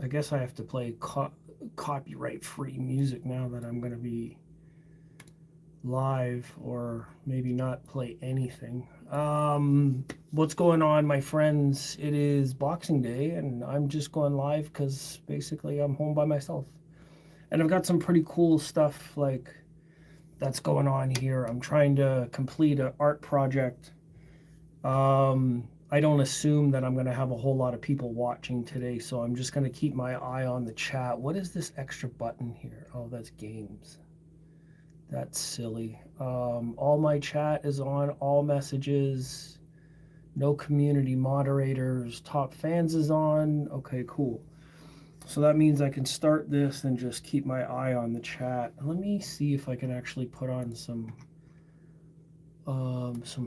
I guess I have to play copyright-free music now that I'm going to be live, or maybe not play anything. What's going on, my friends? It is Boxing Day, and I'm just going live because basically I'm home by myself. And I've got some pretty cool stuff like that's going on here. I'm trying to complete an art project. I don't assume that I'm going to have a whole lot of people watching today, so I'm just going to keep my eye on the chat. What is this extra button here? Oh, that's games. That's silly. All my chat is on, all messages, no community moderators, top fans is on. Okay, cool. So that means I can start this and just keep my eye on the chat. Let me see if I can actually put on some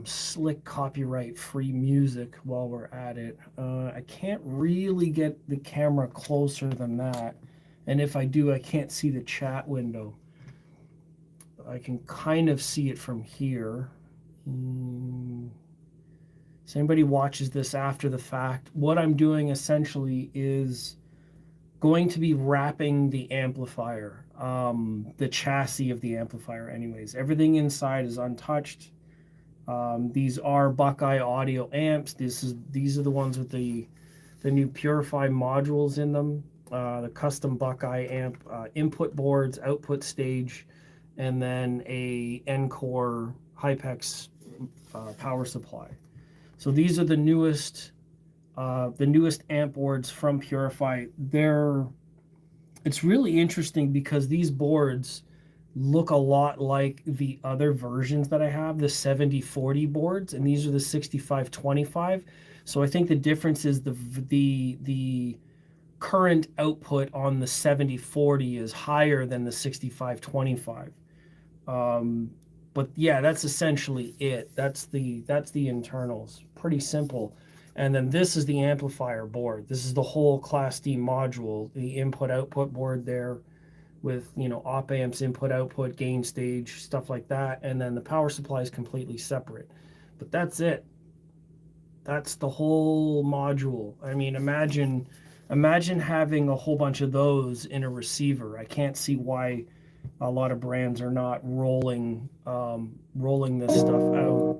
slick copyright-free music while we're at it. I can't really get the camera closer than that, and if I do, I can't see the chat window. I can kind of see it from here. So anybody watches this after the fact, what I'm doing essentially is going to be wrapping the amplifier, the chassis of the amplifier anyways. Everything inside is untouched. These are Buckeye Audio amps. These are the ones with the new Purify modules in them, the custom Buckeye amp input boards, output stage, and then a Encore Hypex power supply. So these are the newest amp boards from Purify. It's really interesting because these boards look a lot like the other versions that I have, the 7040 boards, and these are the 6525. So I think the difference is the current output on the 7040 is higher than the 6525. But yeah, that's essentially it. That's the internals. Pretty simple. And then this is the amplifier board. This is the whole Class D module, the input-output board there with, op amps, input, output, gain stage, stuff like that. And then the power supply is completely separate. But that's it. That's the whole module. I mean, imagine having a whole bunch of those in a receiver. I can't see why a lot of brands are not rolling this stuff out.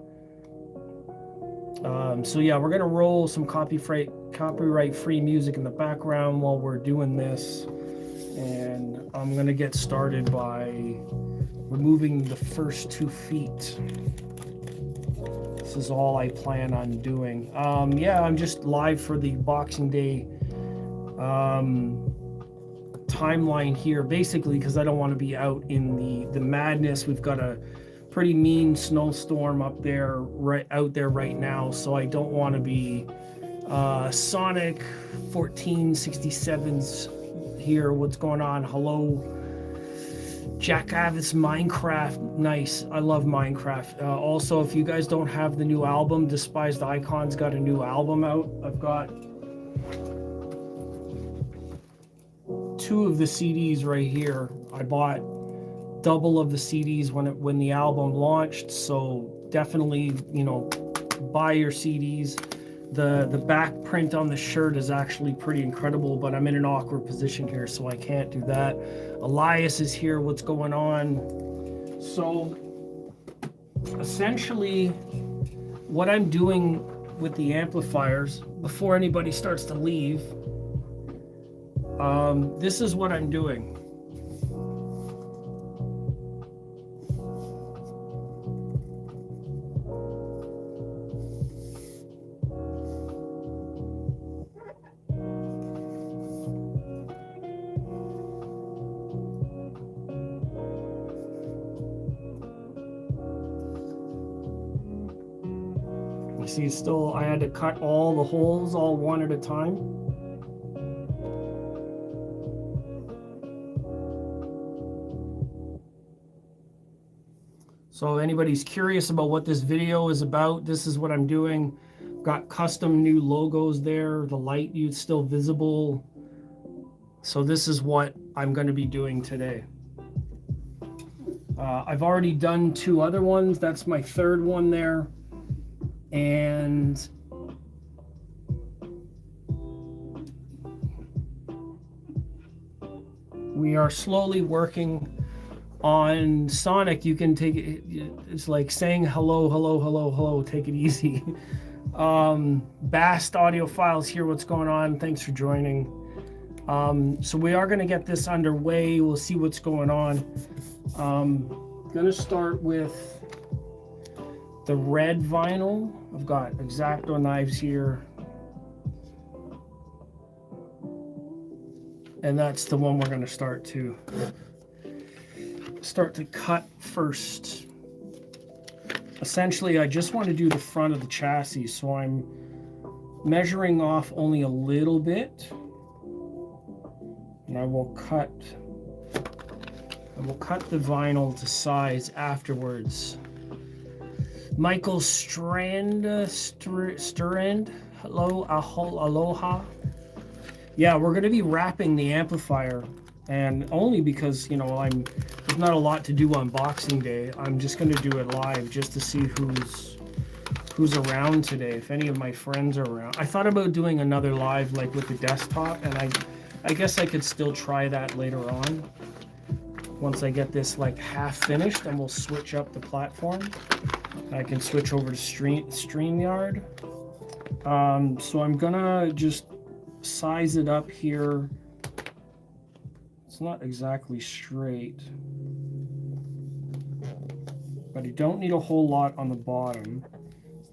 So yeah, we're gonna roll some copyright-free music in the background while we're doing this, and I'm gonna get started by removing the first 2 feet. This is all I plan on doing. Yeah, I'm just live for the Boxing Day timeline here, basically because I don't want to be out in the madness. We've got a pretty mean snowstorm up there right now, so I don't want to be Sonic 1467's here. What's going on? Hello, Jack Avis. Minecraft, nice. I love Minecraft. Also, if you guys don't have the new album, Despised Icons got a new album out. I've got 2 of the CDs right here. I bought double of the CDs when the album launched, so definitely buy your CDs. The back print on the shirt is actually pretty incredible, but I'm in an awkward position here, so I can't do that. Elias is here. What's going on? So essentially what I'm doing with the amplifiers, before anybody starts to leave, this is what I'm doing. You see, I had to cut all the holes all one at a time. So if anybody's curious about what this video is about, this is what I'm doing. Got custom new logos there. The light is still visible. So this is what I'm going to be doing today. I've already done 2 other ones. That's my 3rd one there. And we are slowly working on Sonic. You can take it, it's like saying hello, hello, hello, hello, take it easy. Bast Audio Files here, what's going on? Thanks for joining. So we are going to get this underway. We'll see what's going on. Going to start with the red vinyl. I've got X-Acto knives here. And that's the one we're going to start to cut first. Essentially, I just want to do the front of the chassis, so I'm measuring off only a little bit. And I will cut the vinyl to size afterwards. Michael Strand, hello, aloha. Yeah, we're going to be wrapping the amplifier, and only because, you know, there's not a lot to do on Boxing Day. I'm just going to do it live just to see who's around today, if any of my friends are around. I thought about doing another live like with the desktop, and I guess I could still try that later on. Once I get this like half finished, and we'll switch up the platform. I can switch over to StreamYard. So I'm gonna just size it up here. It's not exactly straight, but you don't need a whole lot on the bottom.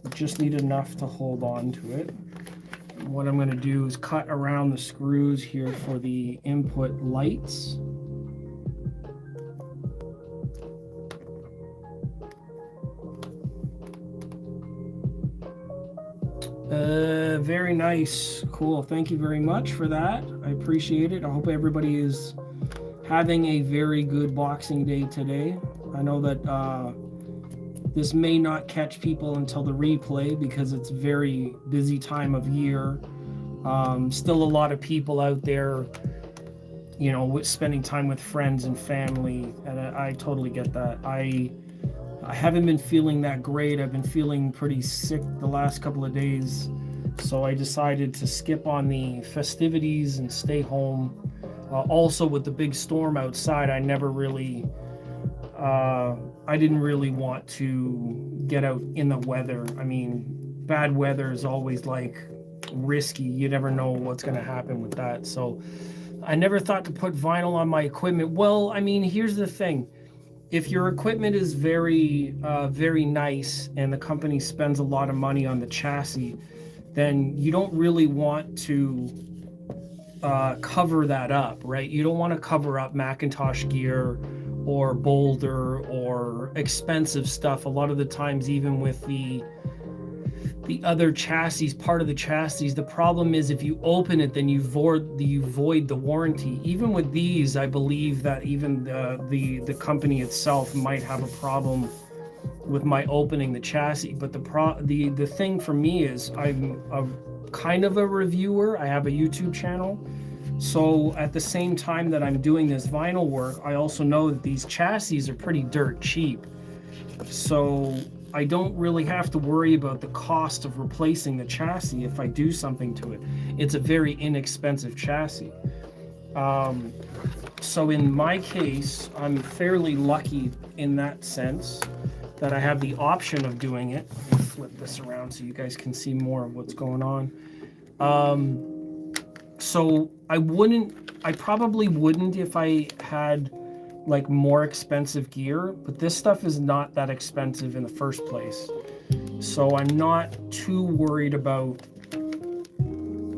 You just need enough to hold on to it. And what I'm going to do is cut around the screws here for the input lights. Very nice. Cool. Thank you very much for that. I appreciate it. I hope everybody is having a very good Boxing Day today. I know that this may not catch people until the replay because it's a very busy time of year. Still a lot of people out there, you know, spending time with friends and family, and I totally get that. I haven't been feeling that great. I've been feeling pretty sick the last couple of days, so I decided to skip on the festivities and stay home. Also, with the big storm outside, I didn't really want to get out in the weather. I mean, bad weather is always like risky. You never know what's going to happen with that. So I never thought to put vinyl on my equipment. Well, I mean, here's the thing. If your equipment is very, very nice and the company spends a lot of money on the chassis, then you don't really want to cover that up, right? You don't want to cover up Macintosh gear or Boulder or expensive stuff. A lot of the times, even with the other chassis, part of the chassis, the problem is if you open it, then you void the warranty. Even with these, I believe that even the company itself might have a problem with my opening the chassis. But the thing for me is I'm a kind of a reviewer. I have a YouTube channel. So at the same time that I'm doing this vinyl work, I also know that these chassis are pretty dirt cheap. So I don't really have to worry about the cost of replacing the chassis if I do something to it. It's a very inexpensive chassis. So in my case, I'm fairly lucky in that sense that I have the option of doing it. Let me flip this around so you guys can see more of what's going on. So I probably wouldn't if I had like more expensive gear, but this stuff is not that expensive in the first place. So I'm not too worried about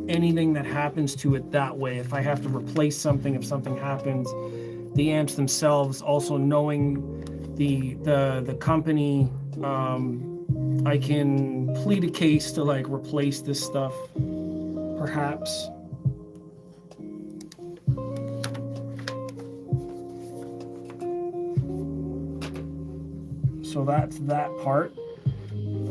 anything that happens to it that way. If I have to replace something, if something happens, the amps themselves, also knowing the company, I can plead a case to like replace this stuff, perhaps. So that's that part.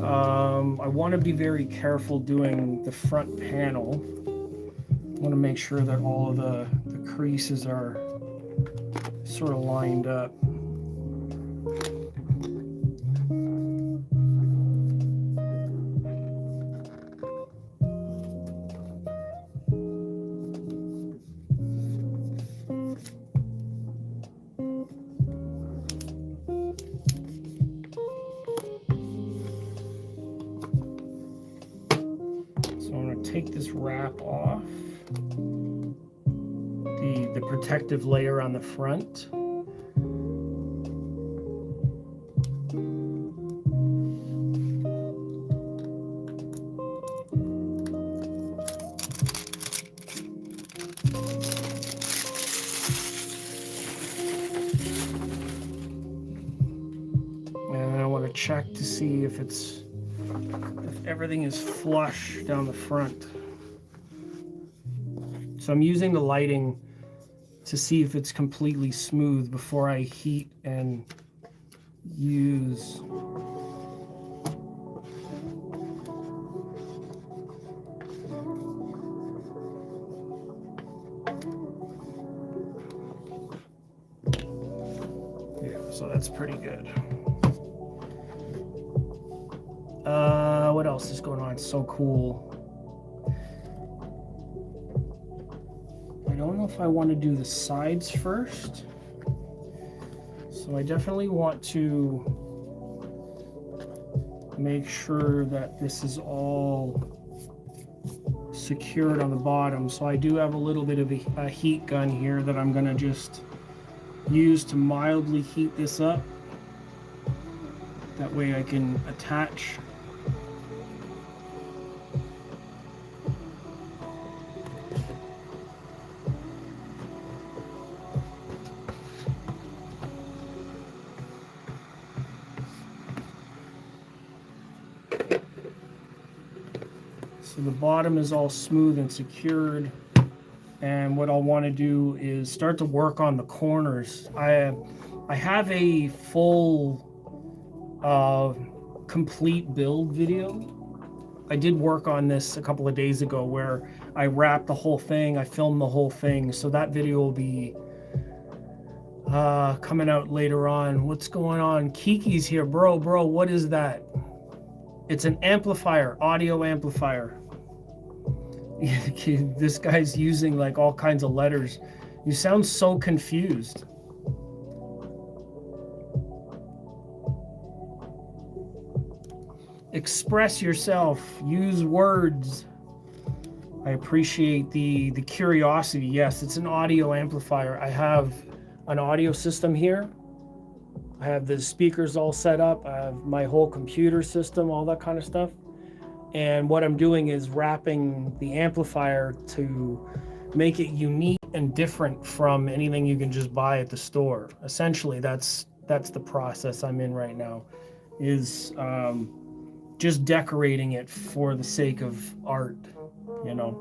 I want to be very careful doing the front panel. I want to make sure that all of the creases are sort of lined up. take this wrap off, the protective layer on the front. Check to see if everything is flush down the front. So I'm using the lighting to see if it's completely smooth before I heat and use. Yeah, so that's pretty good. What else is going on? It's so cool. I don't know if I want to do the sides first. So I definitely want to make sure that this is all secured on the bottom. So I do have a little bit of a heat gun here that I'm going to just use to mildly heat this up. That way I can attach. So the bottom is all smooth and secured. And what I'll want to do is start to work on the corners. I have a full complete build video. I did work on this a couple of days ago where I wrapped the whole thing, I filmed the whole thing, so that video will be coming out later on. What's going on? Kiki's here. Bro, what is that? It's an amplifier, audio amplifier. This guy's using like all kinds of letters. You sound so confused. Express yourself, use words. I appreciate the curiosity. Yes, it's an audio amplifier. I have an audio system here. I have the speakers all set up. I have my whole computer system, all that kind of stuff. And what I'm doing is wrapping the amplifier to make it unique and different from anything you can just buy at the store. Essentially, that's the process I'm in right now, is just decorating it for the sake of art, you know.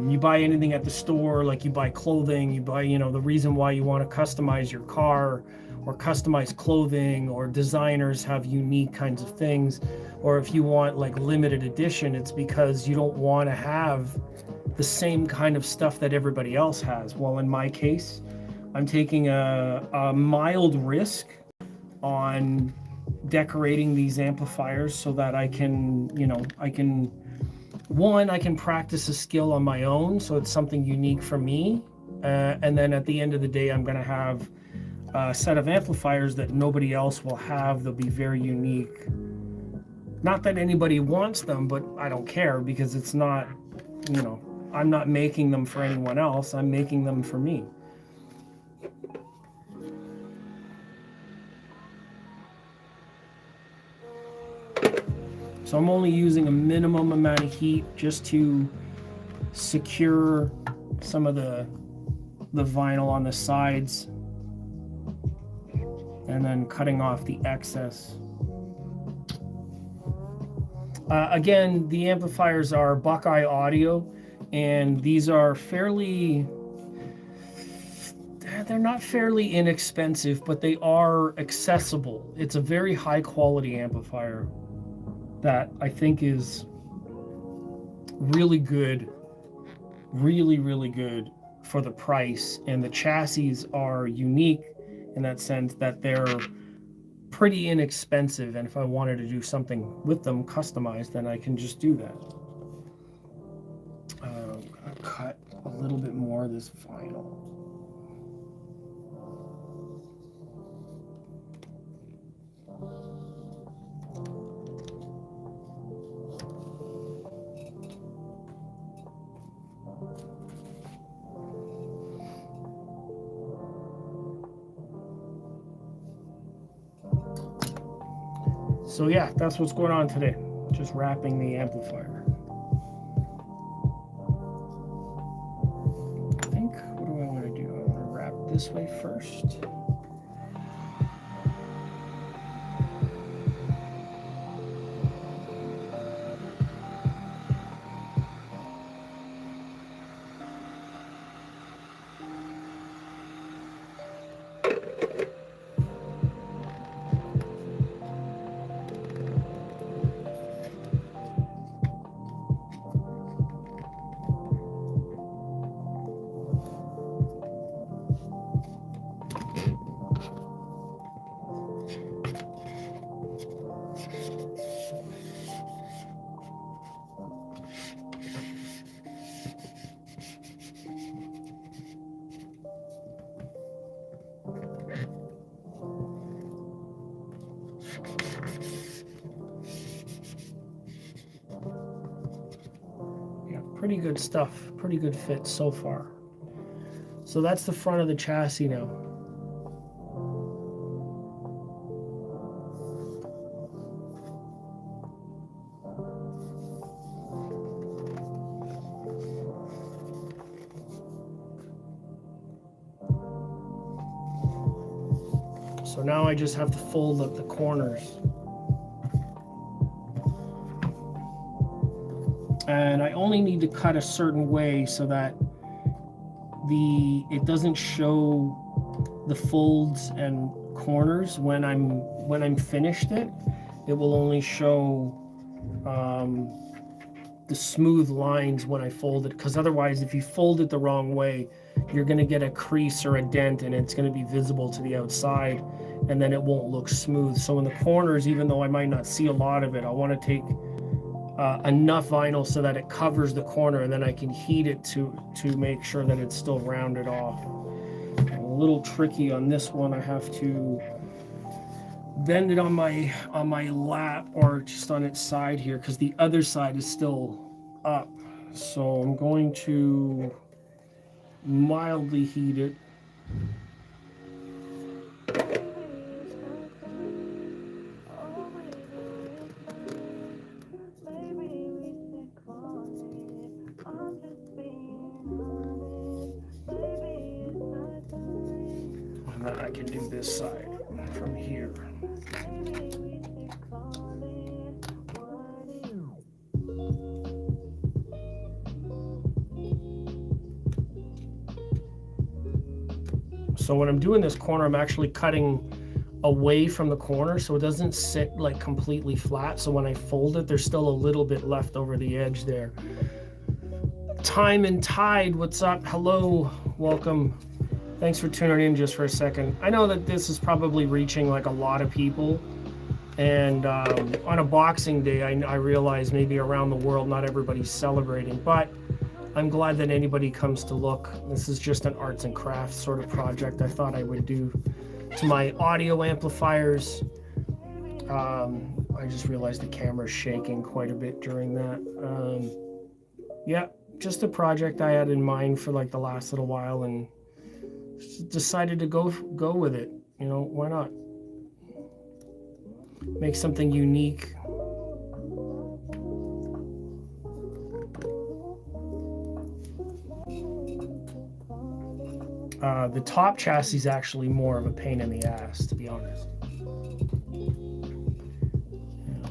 You buy anything at the store, like you buy clothing, you buy, you know, the reason why you want to customize your car or customize clothing, or designers have unique kinds of things, or if you want like limited edition, it's because you don't want to have the same kind of stuff that everybody else has. Well, in my case, I'm taking a mild risk on decorating these amplifiers so that I can, you know, I can practice a skill on my own, so it's something unique for me, and then at the end of the day I'm going to have a set of amplifiers that nobody else will have. They'll be very unique. Not that anybody wants them, but I don't care, because it's not, you know, I'm not making them for anyone else, I'm making them for me. So I'm only using a minimum amount of heat just to secure some of the vinyl on the sides, and then cutting off the excess. Again, the amplifiers are Buckeye Audio, and these are they're not fairly inexpensive, but they are accessible. It's a very high quality amplifier that I think is really good, really good for the price. And the chassis are unique in that sense that they're pretty inexpensive, and if I wanted to do something with them customized, then I can just do that. I'm gonna cut a little bit more of this vinyl. So yeah, that's what's going on today. Just wrapping the amplifier. I think, what do I want to do? I want to wrap this way first. Pretty good stuff, pretty good fit so far. So that's the front of the chassis now. So now I just have to fold up the corners. And I only need to cut a certain way so that it doesn't show the folds and corners when I'm finished it. It will only show the smooth lines when I fold it, because otherwise if you fold it the wrong way, you're going to get a crease or a dent and it's going to be visible to the outside, and then it won't look smooth. So in the corners, even though I might not see a lot of it, I want to take enough vinyl so that it covers the corner, and then I can heat it to make sure that it's still rounded off. A little tricky on this one. I have to bend it on my lap or just on its side here, because the other side is still up. So I'm going to mildly heat it. And then I can do this side from here. So when I'm doing this corner, I'm actually cutting away from the corner so it doesn't sit like completely flat. So when I fold it, there's still a little bit left over the edge there. Time and Tide, what's up? Hello, welcome. Thanks for tuning in just for a second. I know that this is probably reaching like a lot of people. And on a Boxing Day, I realize maybe around the world, not everybody's celebrating, but I'm glad that anybody comes to look. This is just an arts and crafts sort of project I thought I would do to my audio amplifiers. I just realized the camera's shaking quite a bit during that. Yeah, just a project I had in mind for like the last little while, and decided to go with it. You know, why not? Make something unique. The top chassis is actually more of a pain in the ass, to be honest.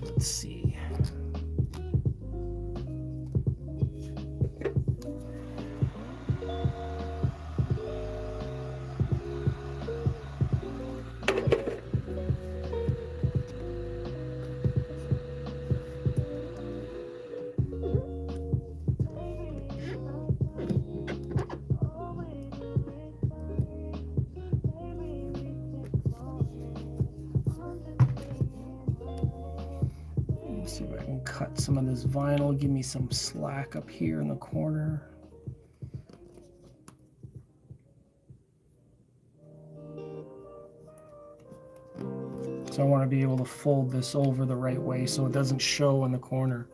Let's see. See if I can cut some of this vinyl, give me some slack up here in the corner. So I want to be able to fold this over the right way so it doesn't show in the corner.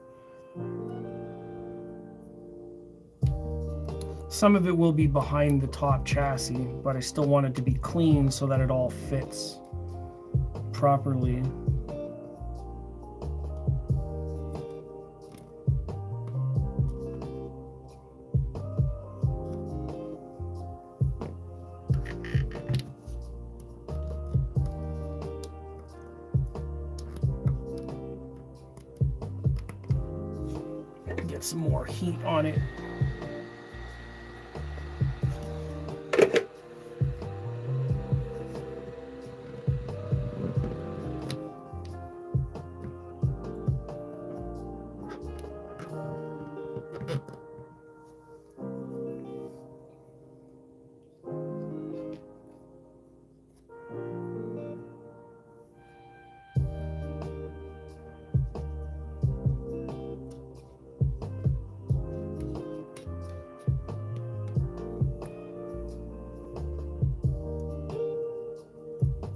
Some of it will be behind the top chassis, but I still want it to be clean so that it all fits properly. get some more heat on it.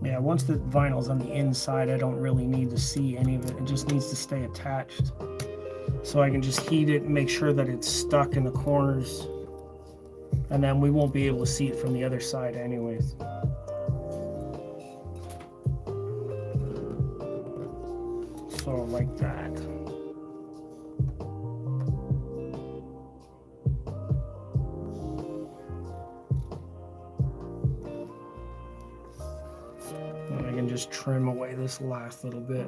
Yeah, once the vinyl's on the inside, I don't really need to see any of it. It just needs to stay attached. So I can just heat it and make sure that it's stuck in the corners. And then we won't be able to see it from the other side anyways. So like that. And I can just trim away this last little bit.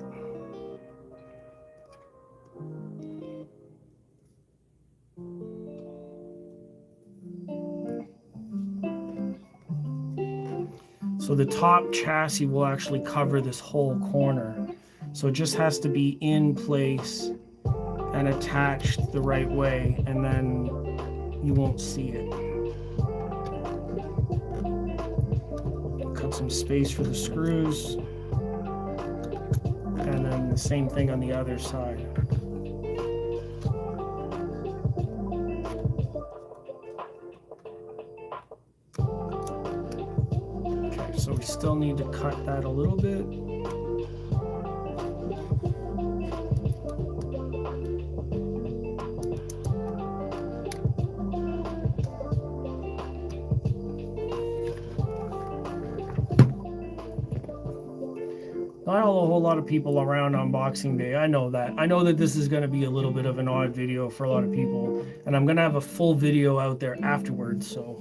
So the top chassis will actually cover this whole corner. So it just has to be in place and attached the right way, and then you won't see it. Cut some space for the screws. And then the same thing on the other side. So we still need to cut that a little bit. Not a whole lot of people around on Boxing Day. I know that. I know that this is going to be a little bit of an odd video for a lot of people. And I'm going to have a full video out there afterwards, so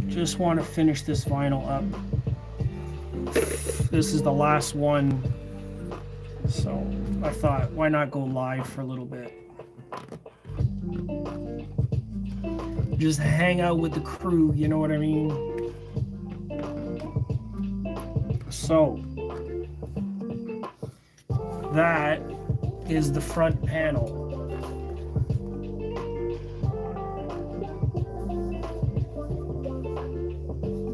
just want to finish this vinyl up. This is the last one, so I thought, why not go live for a little bit? Just hang out with the crew, you know what I mean? So that is the front panel.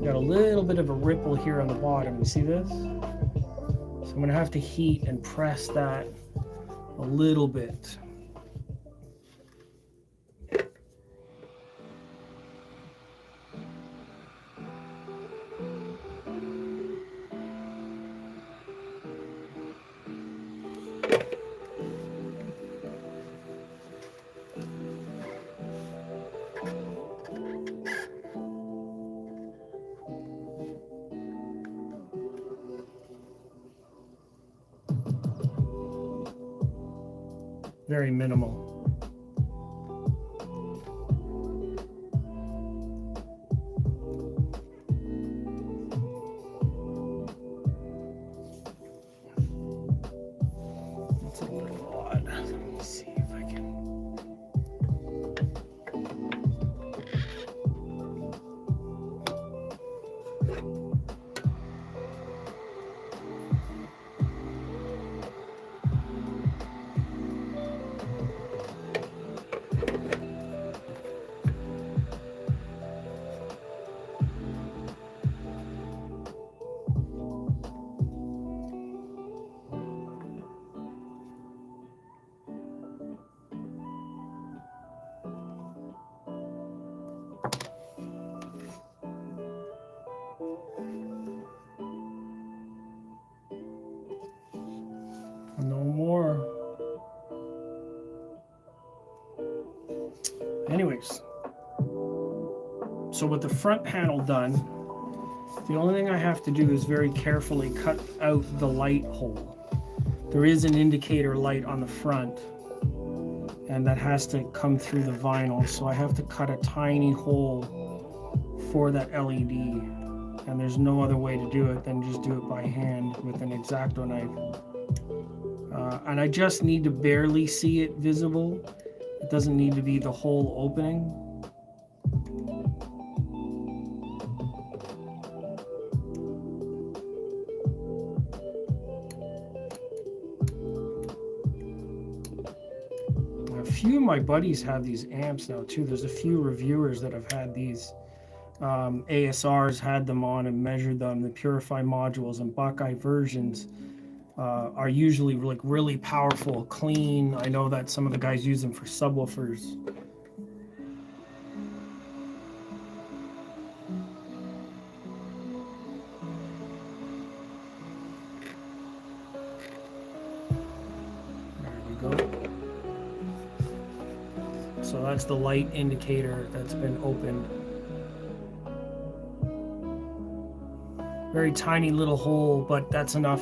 Got a little bit of a ripple here on the bottom. You see this? So I'm going to have to heat and press that a little bit. Very minimal. That's a little odd. Let me see if I can. No more. Anyways, so with the front panel done, the only thing I have to do is very carefully cut out the light hole. There is an indicator light on the front, and that has to come through the vinyl. So I have to cut a tiny hole for that LED, and there's no other way to do it than just do it by hand with an X-Acto knife. And I just need to barely see it visible. It doesn't need to be the whole opening. A few of my buddies have these amps now too. There's a few reviewers that have had these. ASRs had them on and measured them. The Purify modules and Buckeye versions are usually like really powerful, clean. I know that some of the guys use them for subwoofers. There we go. So that's the light indicator that's been opened. Very tiny little hole, but that's enough.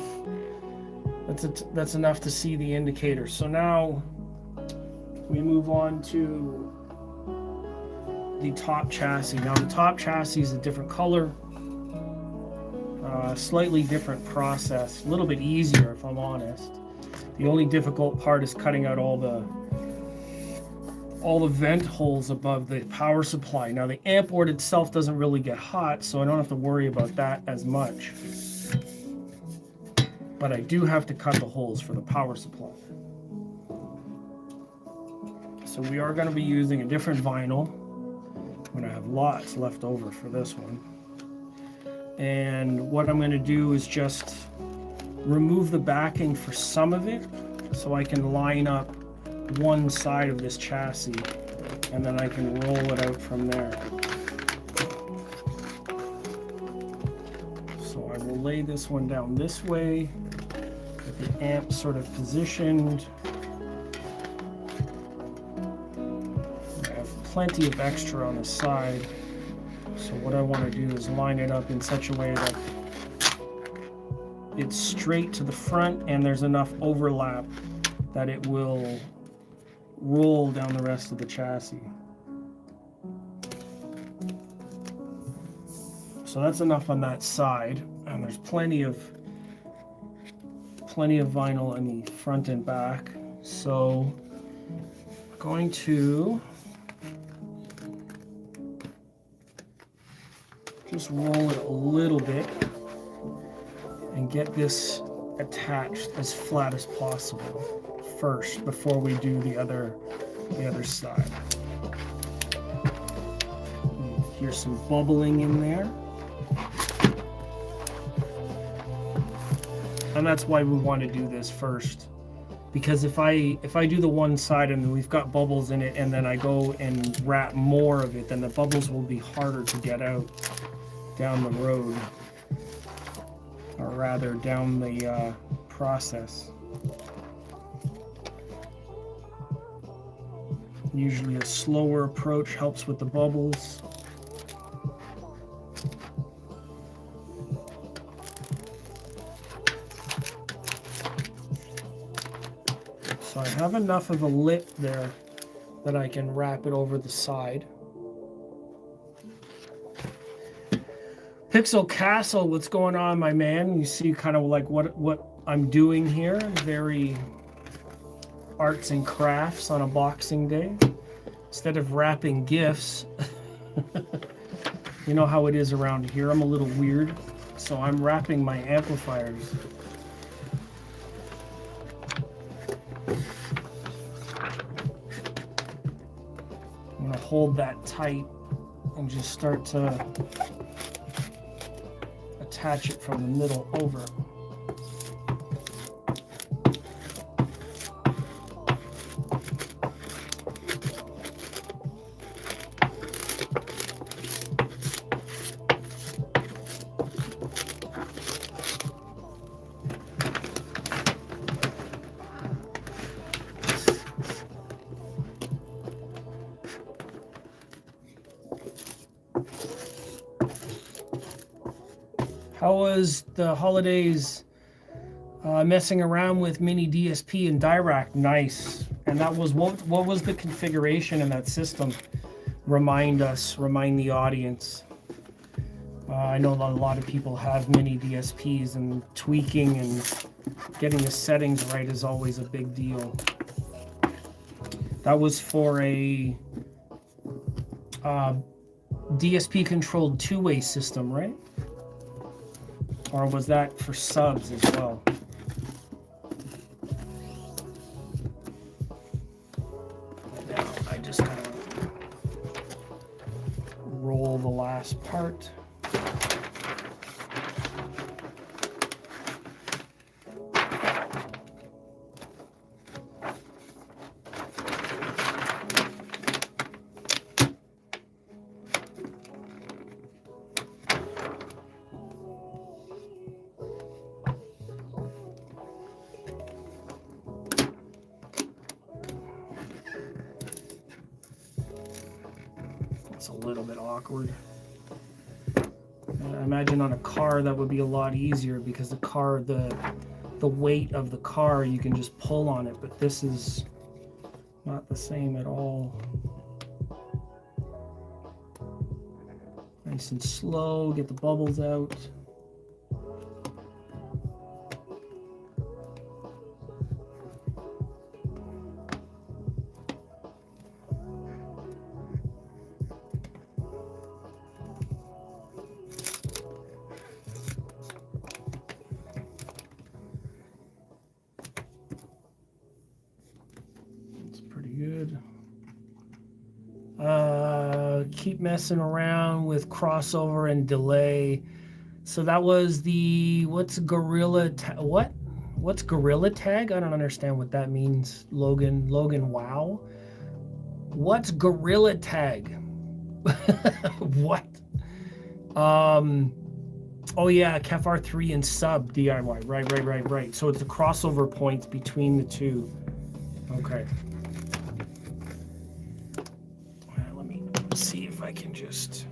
That's enough to see the indicator. So now we move on to the top chassis. Now the top chassis is a different color, slightly different process, a little bit easier if I'm honest. The only difficult part is cutting out all the vent holes above the power supply. Now the amp board itself doesn't really get hot, so I don't have to worry about that as much. But I do have to cut the holes for the power supply. So we are going to be using a different vinyl. I'm going to have lots left over for this one. And what I'm going to do is just remove the backing for some of it so I can line up one side of this chassis, and then I can roll it out from there. So I will lay this one down this way, with the amp sort of positioned. I have plenty of extra on the side, so what I want to do is line it up in such a way that it's straight to the front and there's enough overlap that it will roll down the rest of the chassis. So that's enough on that side, and there's plenty of vinyl in the front and back. So I'm going to just roll it a little bit and get this attached as flat as possible first before we do the other side. Here's some bubbling in there. And that's why we want to do this first. Because if I do the one side and we've got bubbles in it and then I go and wrap more of it, then the bubbles will be harder to get out down the road. Or rather down the process. Usually a slower approach helps with the bubbles. So I have enough of a lip there that I can wrap it over the side. Pixel Castle, what's going on, my man? You see kind of like what I'm doing here. Very arts and crafts on a Boxing Day. Instead of wrapping gifts, you know how it is around here. I'm a little weird, so I'm wrapping my amplifiers. I'm gonna hold that tight and just start to attach it from the middle over. How was the holidays messing around with mini DSP and Dirac? Nice. And that was what was the configuration in that system? Remind the audience. I know a lot of people have mini DSPs, and tweaking and getting the settings right is always a big deal. That was for a DSP controlled two-way system, right? Or was that for subs as well? Now I just kind of roll the last part. It's a little bit awkward. I imagine on a car that would be a lot easier because the car, the weight of the car, you can just pull on it, but this is not the same at all. Nice and slow, get the bubbles out. Keep messing around with crossover and delay. So that was the, what's Gorilla what's Gorilla Tag? I don't understand what that means. Logan, wow. What's Gorilla Tag? What? Oh yeah, Kef R3 and sub DIY. Right. So it's the crossover points between the two. Okay. See if I can just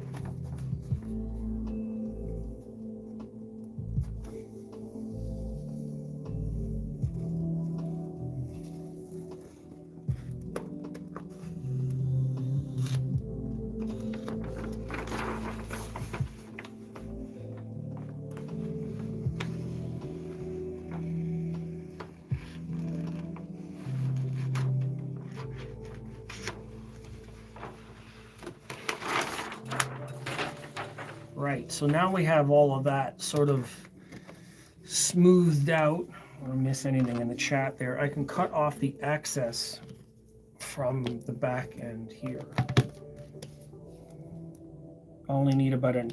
right. So now we have all of that sort of smoothed out. I don't miss anything in the chat there. I can cut off the excess from the back end here. I only need about an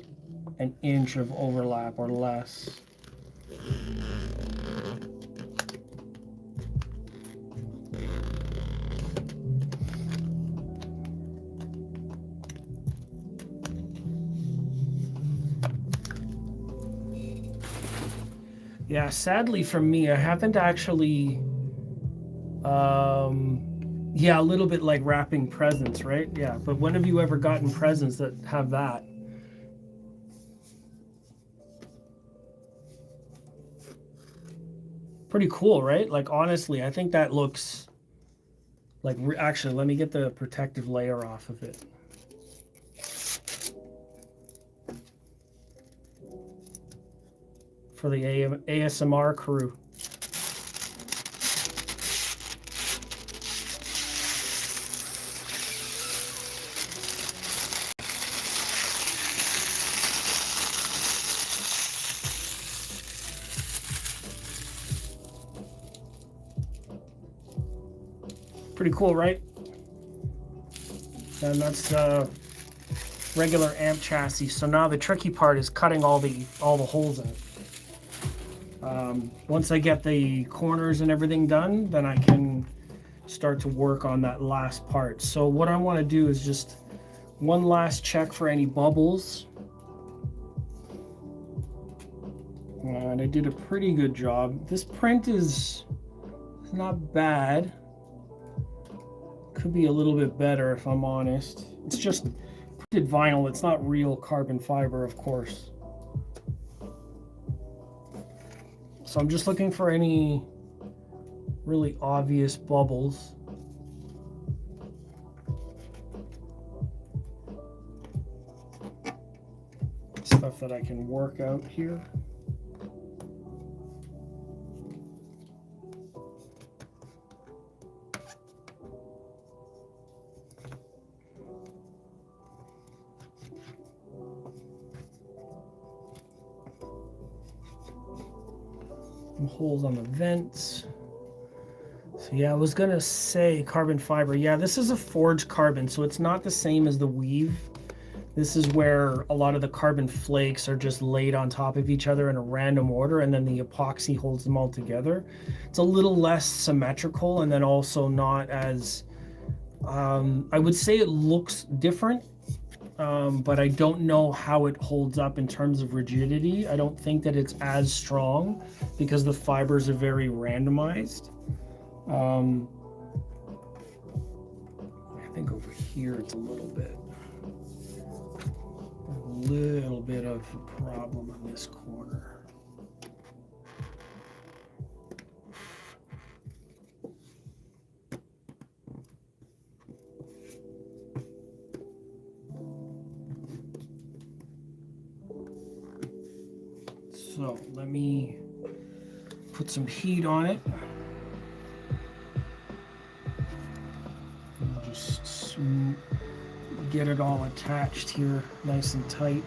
inch of overlap or less. Yeah, sadly for me, I haven't actually, yeah, a little bit like wrapping presents, right? Yeah, but when have you ever gotten presents that have that? Pretty cool, right? Like, honestly, I think that looks like, actually, let me get the protective layer off of it. For the ASMR crew. Pretty cool, right? And that's the regular amp chassis. So now the tricky part is cutting all the holes in it. Once I get the corners and everything done, then I can start to work on that last part. So what I want to do is just one last check for any bubbles. And I did a pretty good job. This print is not bad. Could be a little bit better if I'm honest. It's just printed vinyl. It's not real carbon fiber, of course. So I'm just looking for any really obvious bubbles. stuff that I can work out here. Some holes on the vents. So yeah, I was gonna say carbon fiber. Yeah, this is a forged carbon, so it's not the same as the weave. This is where a lot of the carbon flakes are just laid on top of each other in a random order, and then the epoxy holds them all together. It's a little less symmetrical, and then also not as, I would say it looks different, but I don't know how it holds up in terms of rigidity. I don't think that it's as strong because the fibers are very randomized. I think over here it's a little bit of a problem on this corner. So let me put some heat on it. And just get it all attached here nice and tight.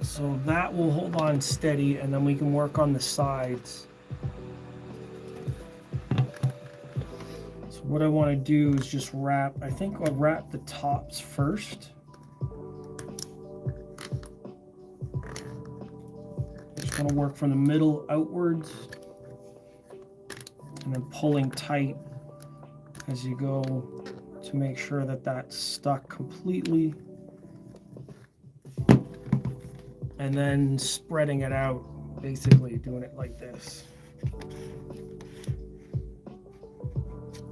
So that will hold on steady, and then we can work on the sides. So what I want to do is just wrap, I think I'll wrap the tops first. Just want to work from the middle outwards, and then pulling tight as you go to make sure that that's stuck completely. And then spreading it out, basically doing it like this.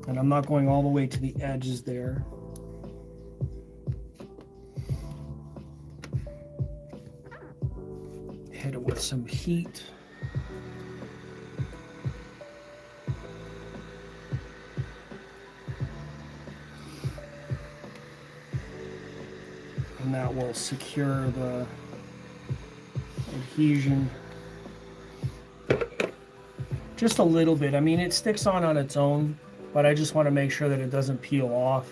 And I'm not going all the way to the edges there. Hit it with some heat. And that will secure the adhesion just a little bit. I mean, it sticks on its own, but I just want to make sure that it doesn't peel off.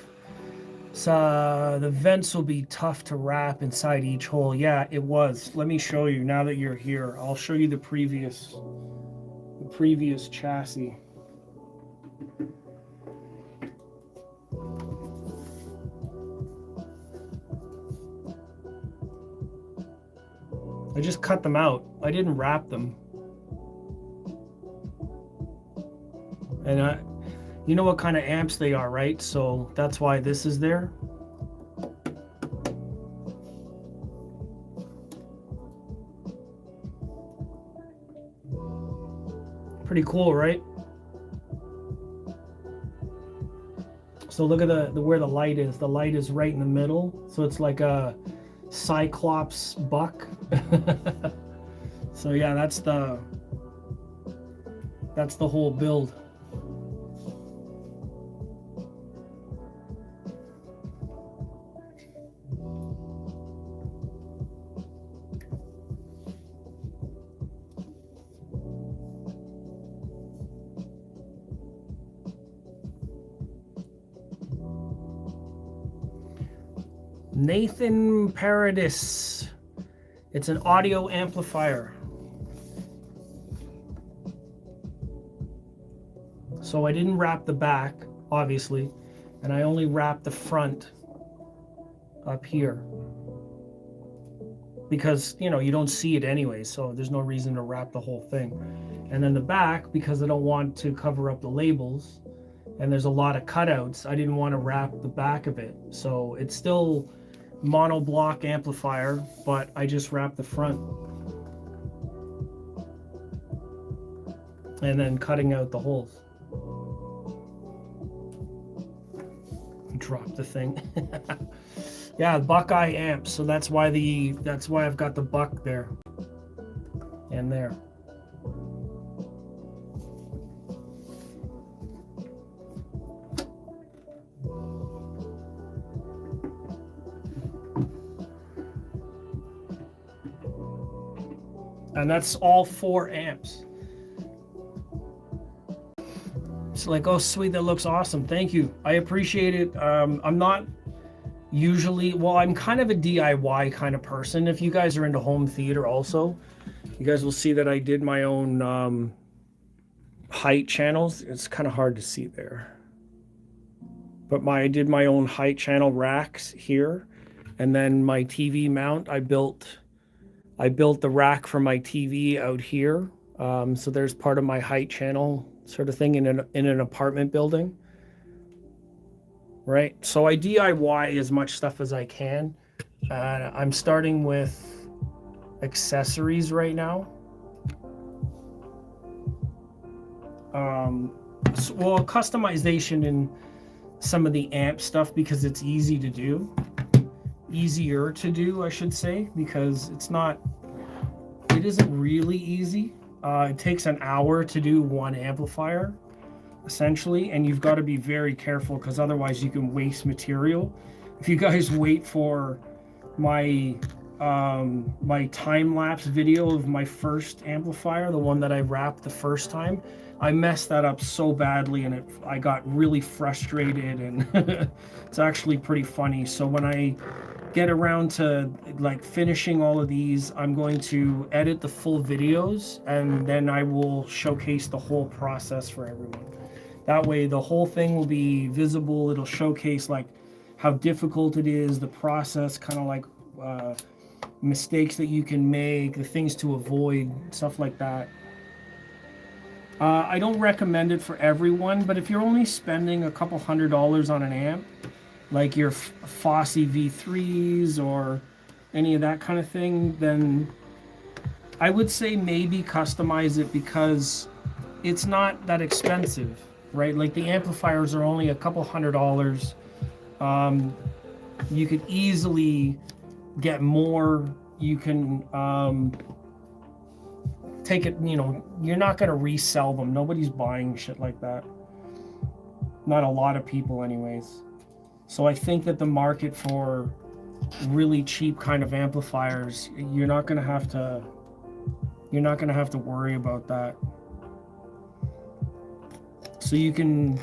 So the vents will be tough to wrap inside each hole. Yeah, it was. Let me show you now that you're here. I'll show you the previous chassis. I just cut them out. I didn't wrap them. And you know what kind of amps they are, right? So that's why this is there. Pretty cool, right? So look at the where the light is. The light is right in the middle. So it's like a Cyclops buck. So yeah, that's the whole build. Nathan Paradis. It's an audio amplifier. So I didn't wrap the back, obviously, and I only wrapped the front up here. Because, you know, you don't see it anyway, so there's no reason to wrap the whole thing. And then the back, because I don't want to cover up the labels, and there's a lot of cutouts, I didn't want to wrap the back of it. So it's still monoblock amplifier, but I just wrapped the front. and then cutting out the holes. Drop the thing. Yeah, Buckeye amps. So that's why I've got the buck there and there. And that's all 4 amps. It's like, oh sweet, that looks awesome. Thank you. I appreciate it. I'm not usually, well, I'm kind of a DIY kind of person. If you guys are into home theater also, you guys will see that I did my own height channels. It's kind of hard to see there. But I did my own height channel racks here. And then my TV mount, I built the rack for my TV out here. So there's part of my height channel sort of thing in an apartment building. Right? So I DIY as much stuff as I can. I'm starting with accessories right now. Well, customization in some of the amp stuff because it's easy to do. Easier to do, I should say, because it isn't really easy. It takes an hour to do one amplifier, essentially, and you've got to be very careful because otherwise you can waste material. If you guys wait for my my time-lapse video of my first amplifier, the one that I wrapped the first time, I messed that up so badly and I got really frustrated, and it's actually pretty funny. So when I get around to like finishing all of these, I'm going to edit the full videos and then I will showcase the whole process for everyone. That way the whole thing will be visible. It'll showcase like how difficult it is, the process, kind of like mistakes that you can make, the things to avoid, stuff like that. I don't recommend it for everyone, but if you're only spending a couple $100s on an amp, like your Fosse V3s or any of that kind of thing, then I would say maybe customize it because it's not that expensive, right? Like the amplifiers are only a couple $100. You could easily get more. You can take it, you're not going to resell them. Nobody's buying shit like that. Not a lot of people anyways. So I think that the market for really cheap kind of amplifiers, you're not going to have to worry about that. So you can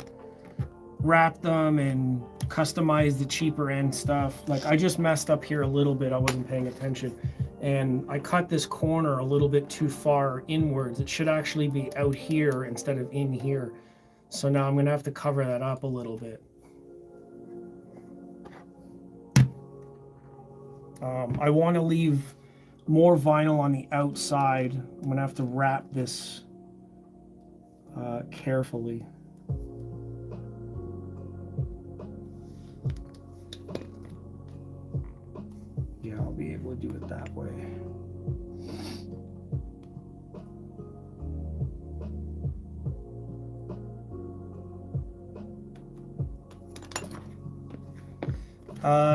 wrap them and customize the cheaper end stuff. Like I just messed up here a little bit. I wasn't paying attention. And I cut this corner a little bit too far inwards. It should actually be out here instead of in here. So now I'm going to have to cover that up a little bit. I want to leave more vinyl on the outside. I'm going to have to wrap this carefully. Yeah, I'll be able to do it that way.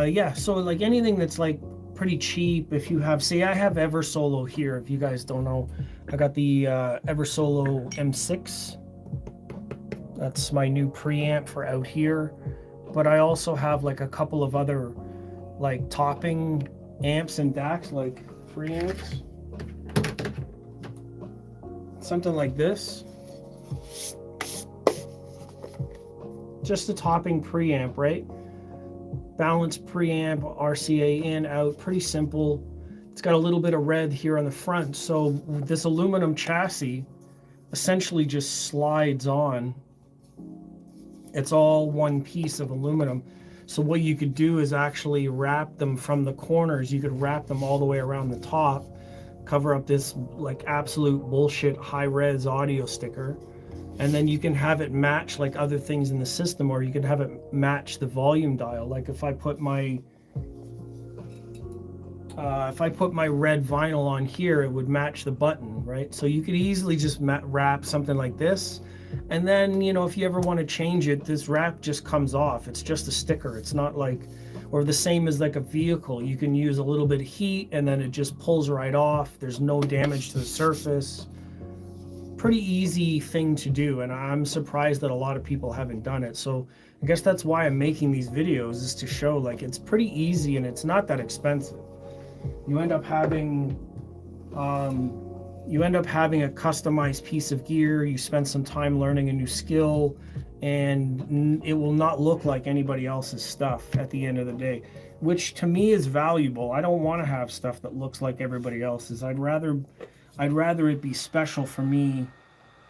Yeah, so like anything that's like pretty cheap, if you have, say I have Eversolo here, if you guys don't know, I got the Eversolo M6. That's my new preamp for out here. But I also have like a couple of other like topping amps and DACs, like preamps. Something like this. Just a topping preamp, right? Balanced preamp, RCA in, out, pretty simple. It's got a little bit of red here on the front. So this aluminum chassis essentially just slides on. It's all one piece of aluminum. So what you could do is actually wrap them from the corners. You could wrap them all the way around the top, cover up this like absolute bullshit high-res audio sticker. And then you can have it match like other things in the system, or you can have it match the volume dial. Like if I put my If I put my red vinyl on here, it would match the button, right? So you could easily just wrap something like this. And then, you know, if you ever want to change it, this wrap just comes off. It's just a sticker. It's not like, or the same as like a vehicle. You can use a little bit of heat and then it just pulls right off. There's no damage to the surface. Pretty easy thing to do. And I'm surprised that a lot of people haven't done it. So I guess that's why I'm making these videos, is to show like it's pretty easy and it's not that expensive. You end up having a customized piece of gear. You spend some time learning a new skill, and it will not look like anybody else's stuff at the end of the day, which to me is valuable. I don't want to have stuff that looks like everybody else's. I'd rather it be special for me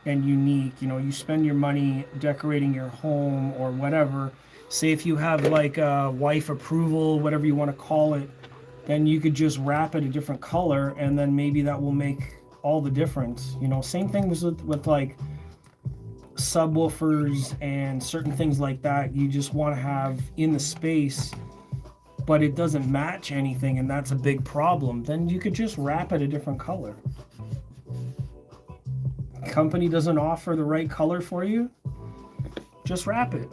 and unique. You know, you spend your money decorating your home or whatever. Say if you have like a wife approval, whatever you want to call it, then you could just wrap it a different color, and then maybe that will make all the difference. You know, same thing with like subwoofers and certain things like that. You just want to have in the space, but it doesn't match anything, and that's a big problem. Then you could just wrap it a different color. Company doesn't offer the right color for you, just wrap it.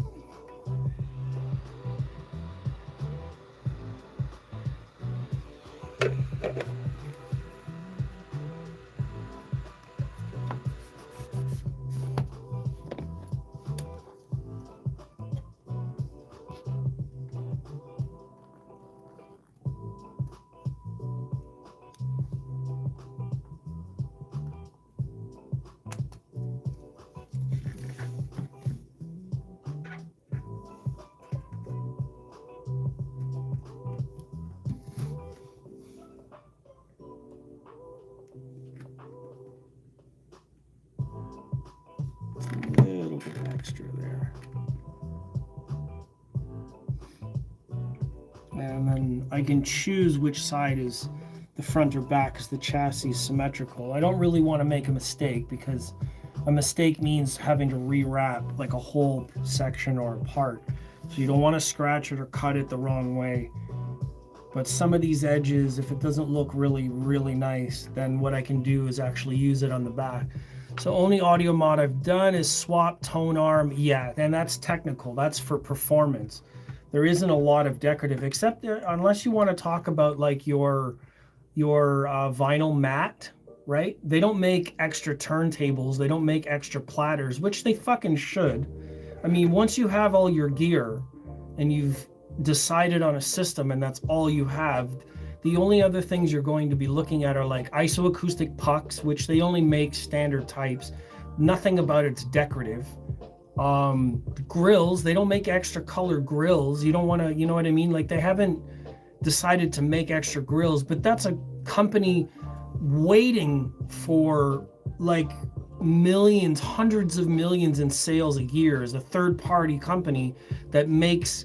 Little bit extra there. And then I can choose which side is the front or back, because the chassis is symmetrical. I don't really want to make a mistake, because a mistake means having to rewrap like a whole section or part. So you don't want to scratch it or cut it the wrong way. But some of these edges, if it doesn't look really, really nice, then what I can do is actually use it on the back. So only audio mod I've done is swap tone arm. Yeah, and that's technical. That's for performance. There isn't a lot of decorative, except unless you want to talk about like your vinyl mat, right? They don't make extra turntables. They don't make extra platters, which they fucking should. I mean, once you have all your gear and you've decided on a system and that's all you have, the only other things you're going to be looking at are like isoacoustic pucks, which they only make standard types. Nothing about it's decorative. Grills, they don't make extra color grills. You don't want to, you know what I mean? Like, they haven't decided to make extra grills, but that's a company waiting for like millions, hundreds of millions in sales a year, as a third-party company that makes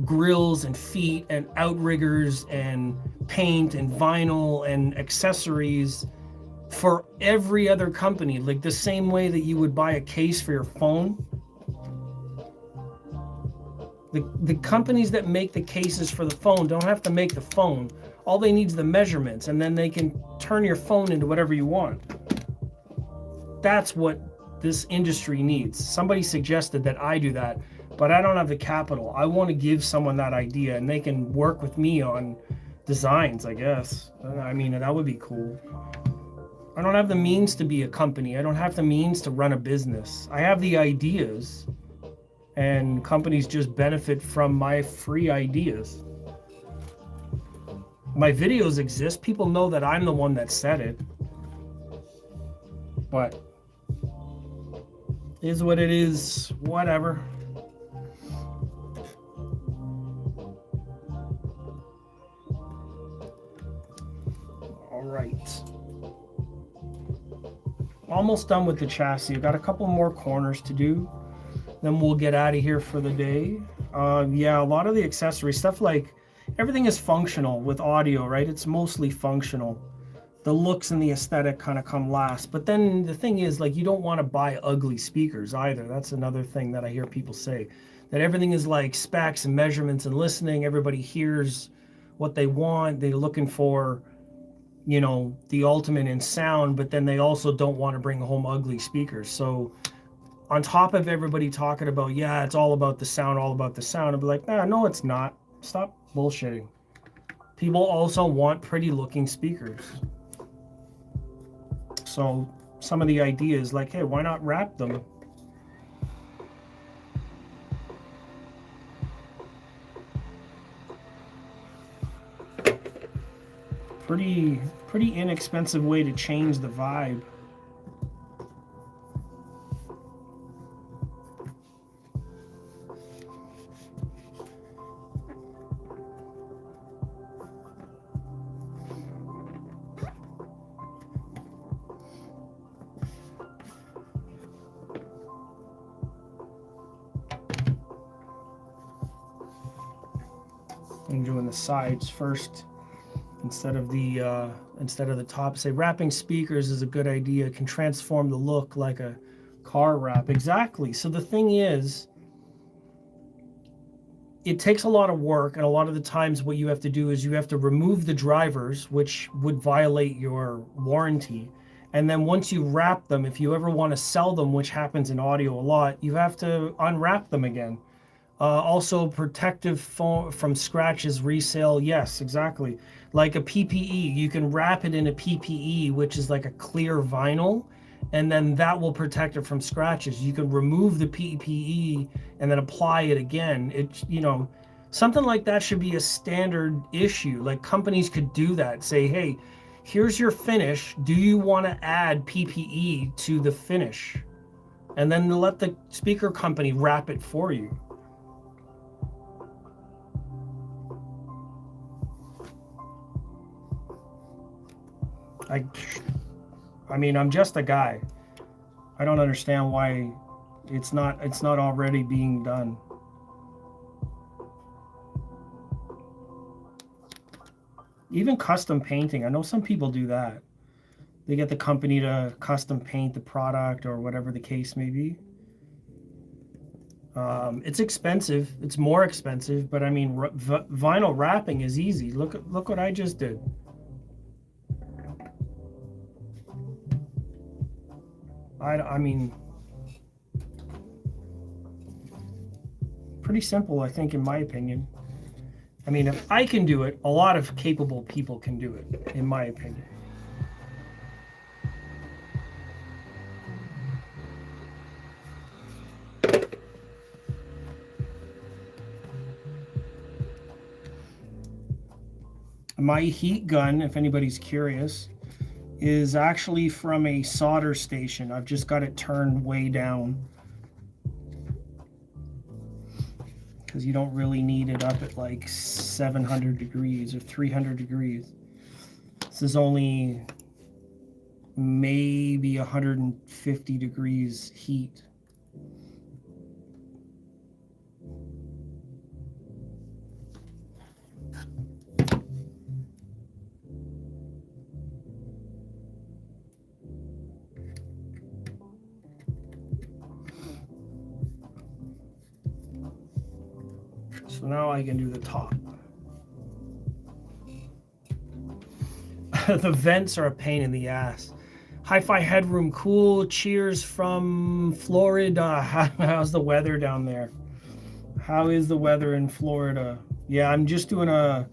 grills and feet and outriggers and paint and vinyl and accessories for every other company, like the same way that you would buy a case for your phone. The companies that make the cases for the phone don't have to make the phone. All they need is the measurements, and then they can turn your phone into whatever you want. That's what this industry needs. Somebody suggested that I do that, but I don't have the capital. I want to give someone that idea, and they can work with me on designs, I guess. I mean, that would be cool. I don't have the means to be a company. I don't have the means to run a business. I have the ideas, and companies just benefit from my free ideas. My videos exist. People know that I'm the one that said it. But it is what it is. Whatever. All right. Almost done with the chassis. I've got a couple more corners to do. Then we'll get out of here for the day. Yeah, a lot of the accessory stuff, like everything is functional with audio, right? It's mostly functional. The looks and the aesthetic kind of come last. But then the thing is, like, you don't want to buy ugly speakers either. That's another thing that I hear people say, that everything is like specs and measurements and listening. Everybody hears what they want. They're looking for, you know, the ultimate in sound, but then they also don't want to bring home ugly speakers. So on top of everybody talking about, yeah, it's all about the sound, all about the sound, I'd be like, nah, no, it's not. Stop bullshitting. People also want pretty looking speakers. So some of the ideas, like, hey, why not wrap them? Pretty inexpensive way to change the vibe. I'm doing the sides first instead of the top. Say wrapping speakers is a good idea. It can transform the look like a car wrap. Exactly. So the thing is, it takes a lot of work, and a lot of the times what you have to do is you have to remove the drivers, which would violate your warranty. And then once you wrap them, if you ever want to sell them, which happens in audio a lot, you have to unwrap them again. Also, protective foam from scratches, resale. Yes, exactly. Like a PPE, you can wrap it in a PPE, which is like a clear vinyl, and then that will protect it from scratches. You can remove the PPE and then apply it again. It, you know, something like that should be a standard issue. Like companies could do that. Say, hey, here's your finish. Do you want to add PPE to the finish? And then let the speaker company wrap it for you. I mean, I'm just a guy. I don't understand why it's not already being done. Even custom painting. I know some people do that. They get the company to custom paint the product or whatever the case may be. It's expensive. It's more expensive, but I mean, vinyl wrapping is easy. Look what I just did. I mean, pretty simple, I think, in my opinion. I mean, if I can do it, a lot of capable people can do it, in my opinion. My heat gun, if anybody's curious, is actually from a solder station. I've just got it turned way down because you don't really need it up at like 700 degrees or 300 degrees. This is only maybe 150 degrees heat. So now I can do the top. The vents are a pain in the ass. Hi-Fi Headroom, cool. Cheers from Florida. How's the weather down there? How is the weather in Florida? Yeah, I'm just doing a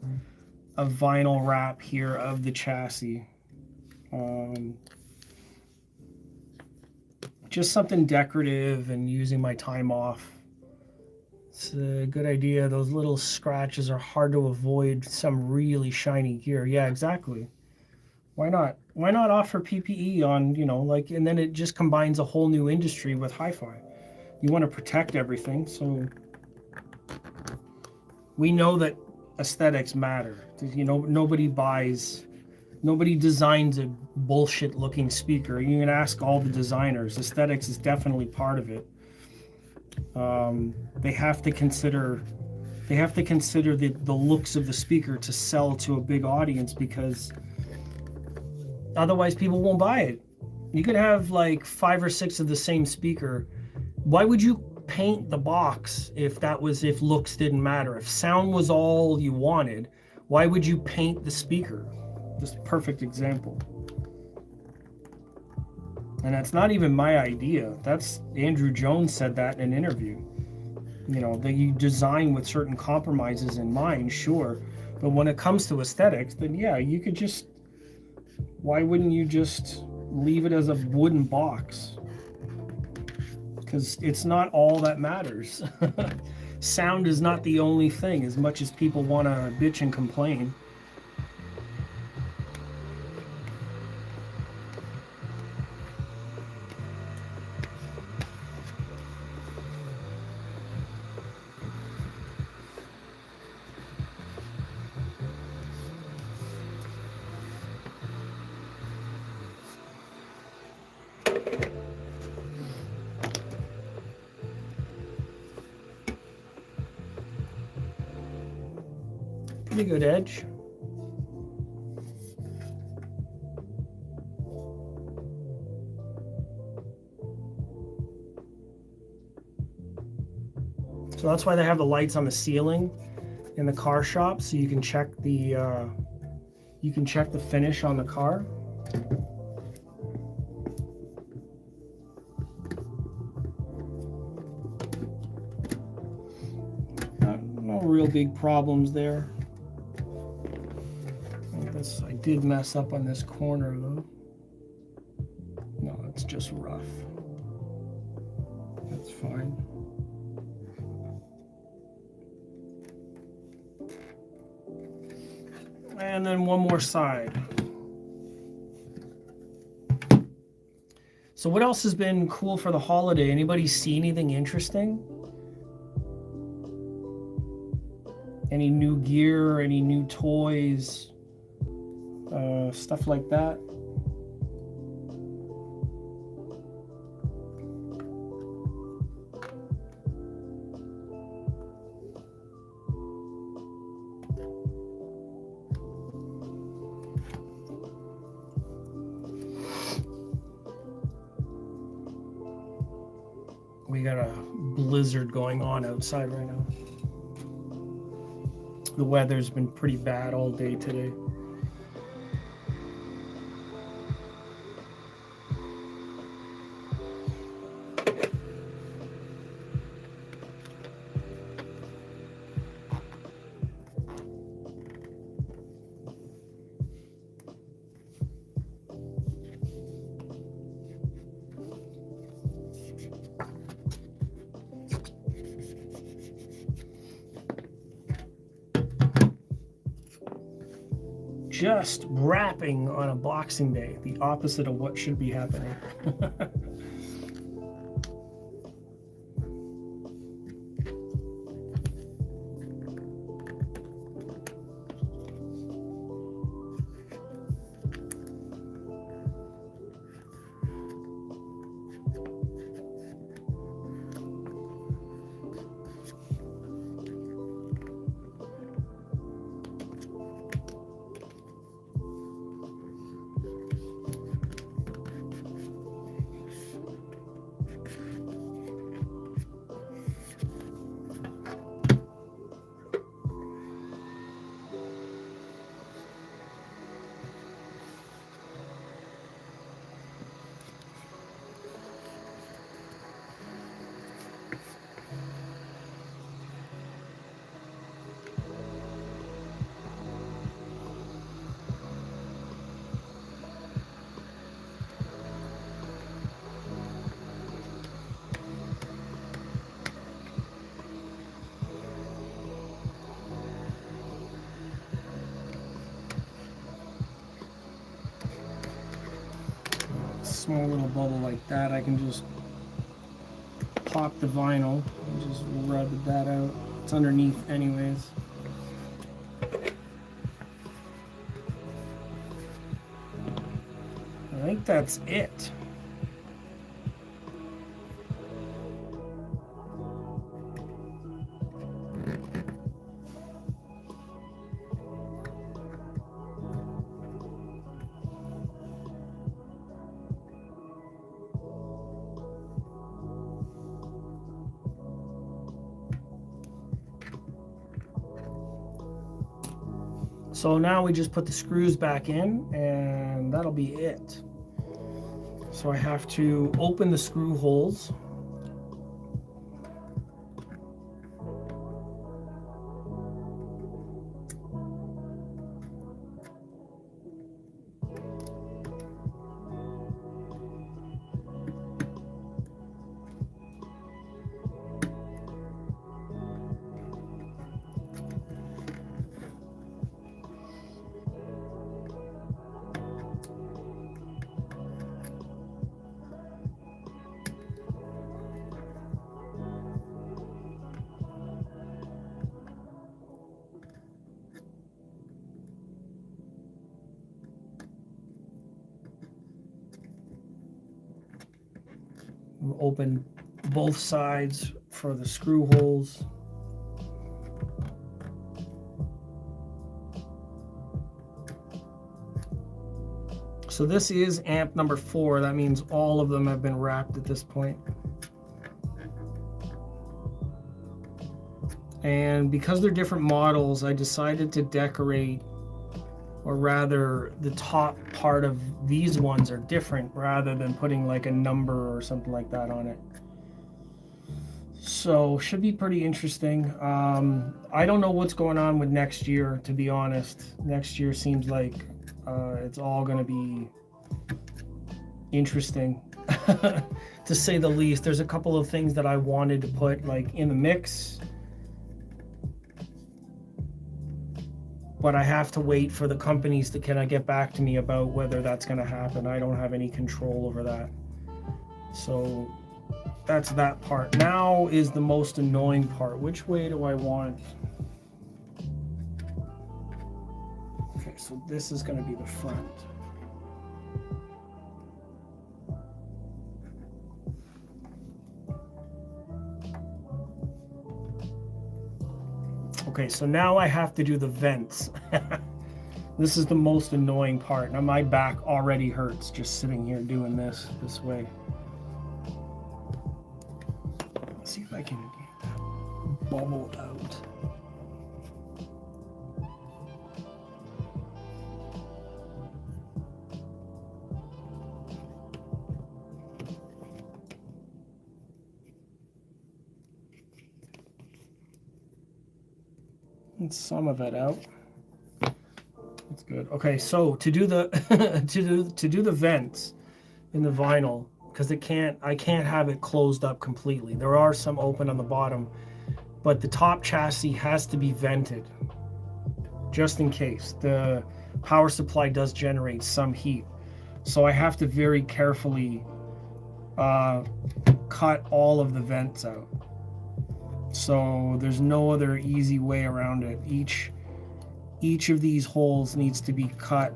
vinyl wrap here of the chassis. Just something decorative and using my time off. It's a good idea. Those little scratches are hard to avoid. Some really shiny gear. Yeah, exactly. Why not? Why not offer PPE on, you know, like, and then it just combines a whole new industry with hi-fi. You want to protect everything, so we know that aesthetics matter. You know, nobody designs a bullshit looking speaker. You can ask all the designers. Aesthetics is definitely part of it. They have to consider the looks of the speaker to sell to a big audience, because otherwise people won't buy it. You could have like 5 or 6 of the same speaker. Why would you paint the box if looks didn't matter? If sound was all you wanted, Why would you paint the speaker? Just perfect example. And that's not even my idea. That's Andrew Jones said that in an interview. You know, that you design with certain compromises in mind, sure. But when it comes to aesthetics, then yeah, you could just, why wouldn't you just leave it as a wooden box? Because it's not all that matters. Sound is not the only thing, as much as people want to bitch and complain. Pretty good edge. So that's why they have the lights on the ceiling in the car shop, so you can check the finish on the car. No real big problems there. I did mess up on this corner though. No, it's just rough. That's fine. And then one more side. So what else has been cool for the holiday? Anybody see anything interesting? Any new gear, any new toys, stuff like that? We got a blizzard going on outside right now. The weather's been pretty bad all day today. Just wrapping on a Boxing Day, the opposite of what should be happening. Small little bubble like that, I can just pop the vinyl and just rub that out. It's underneath anyways. I think that's it. So now we just put the screws back in and that'll be it. So I have to open the screw holes. Open both sides for the screw holes. So this is amp number 4. That means all of them have been wrapped at this point. And because they're different models, I decided to decorate, or rather the top part of these ones are different rather than putting like a number or something like that on it. So should be pretty interesting. I don't know what's going on with next year, to be honest. Next year seems like it's all going to be interesting to say the least. There's a couple of things that I wanted to put like in the mix, but I have to wait for the companies to kind of get back to me about whether that's going to happen. I don't have any control over that. So that's that part. Now is the most annoying part. Which way do I want? Okay, so this is going to be the front. Okay, so now I have to do the vents. This is the most annoying part. Now my back already hurts just sitting here doing this way. Let's see if I can get that bubble out. And some of it out. That's good. Okay, so to do the to do the vents in the vinyl, because I can't have it closed up completely. There are some open on the bottom, but the top chassis has to be vented just in case. The power supply does generate some heat, so I have to very carefully cut all of the vents out. So there's no other easy way around it. Each of these holes needs to be cut,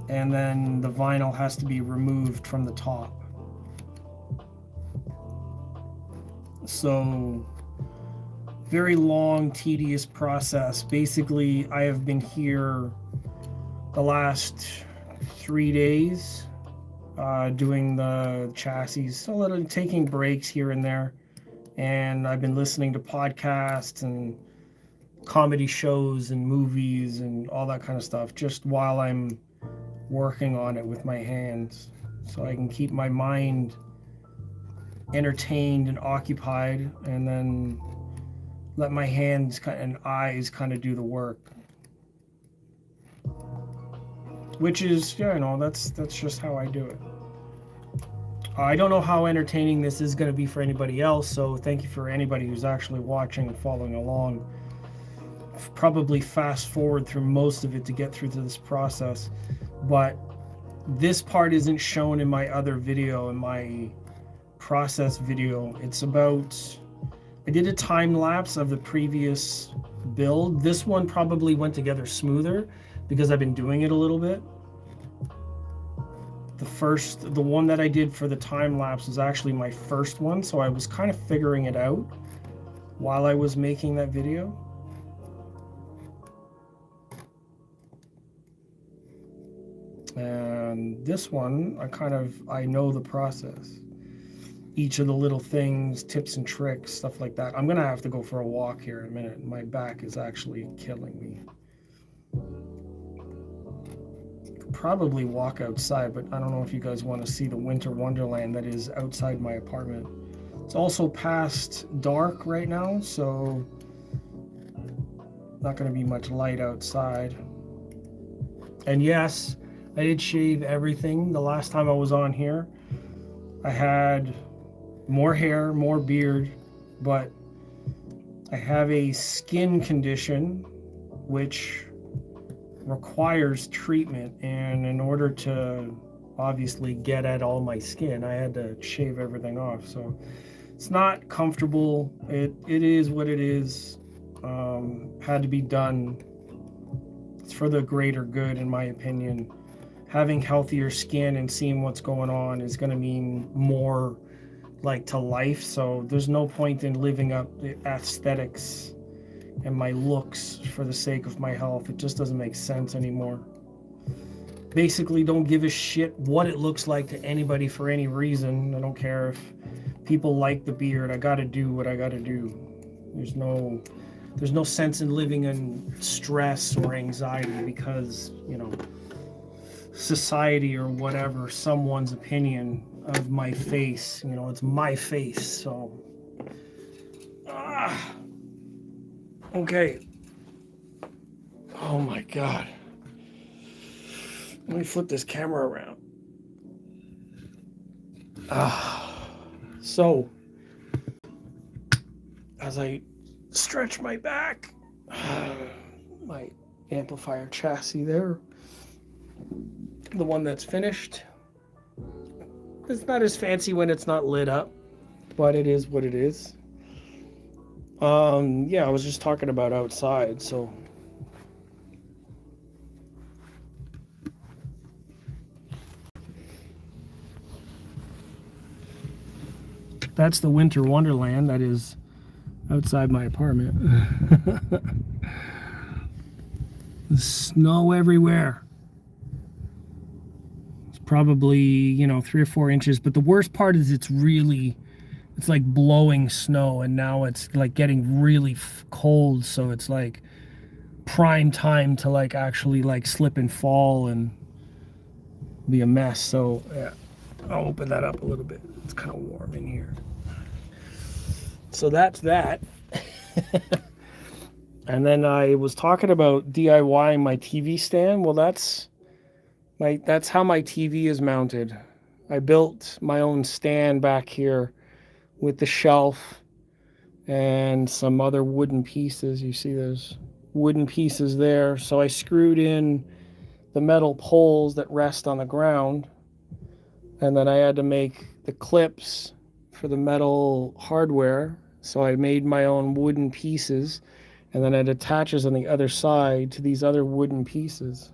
and then the vinyl has to be removed from the top. So very long, tedious process. Basically, I have been here the last 3 days doing the chassis, a little taking breaks here and there. And I've been listening to podcasts and comedy shows and movies and all that kind of stuff just while I'm working on it with my hands, so I can keep my mind entertained and occupied, and then let my hands and eyes kind of do the work. Which is, that's just how I do it. I don't know how entertaining this is going to be for anybody else, so thank you for anybody who's actually watching and following along. Probably fast forward through most of it to get through to this process, but this part isn't shown in my other video, in my process video. It's about, I did a time lapse of the previous build. This one probably went together smoother because I've been doing it a little bit. The one that I did for the time lapse was actually my first one, so I was kind of figuring it out while I was making that video. And this one, I know the process. Each of the little things, tips and tricks, stuff like that. I'm gonna have to go for a walk here in a minute. My back is actually killing me. probably walk outside, but I don't know if you guys want to see the winter wonderland that is outside my apartment. It's also past dark right now, so not going to be much light outside. And yes, I did shave everything the last time I was on here. I had more hair, more beard, but I have a skin condition which requires treatment, and in order to obviously get at all my skin, I had to shave everything off. So it's not comfortable. It is what it is. Had to be done. It's for the greater good, in my opinion. Having healthier skin and seeing what's going on is going to mean more like to life. So there's no point in living up the aesthetics and my looks for the sake of my health. It just doesn't make sense anymore. Basically, don't give a shit what it looks like to anybody for any reason. I don't care if people like the beard. I gotta do what I gotta do. There's no sense in living in stress or anxiety because, you know, society or whatever, someone's opinion of my face. You know, it's my face. So okay. Oh my God. Let me flip this camera around. So, as I stretch my back, my amplifier chassis there, the one that's finished, it's not as fancy when it's not lit up, but it is what it is. Yeah, I was just talking about outside, so that's the winter wonderland that is outside my apartment. There's snow everywhere. It's probably, you know, 3 or 4 inches, but the worst part is it's like blowing snow, and now it's like getting really cold, so it's like prime time to like actually like slip and fall and be a mess. So yeah, I'll open that up a little bit. It's kind of warm in here. So that's that. And then I was talking about DIYing my TV stand. Well, that's how my TV is mounted. I built my own stand back here with the shelf and some other wooden pieces. You see those wooden pieces there. So I screwed in the metal poles that rest on the ground, and then I had to make the clips for the metal hardware. So I made my own wooden pieces, and then it attaches on the other side to these other wooden pieces.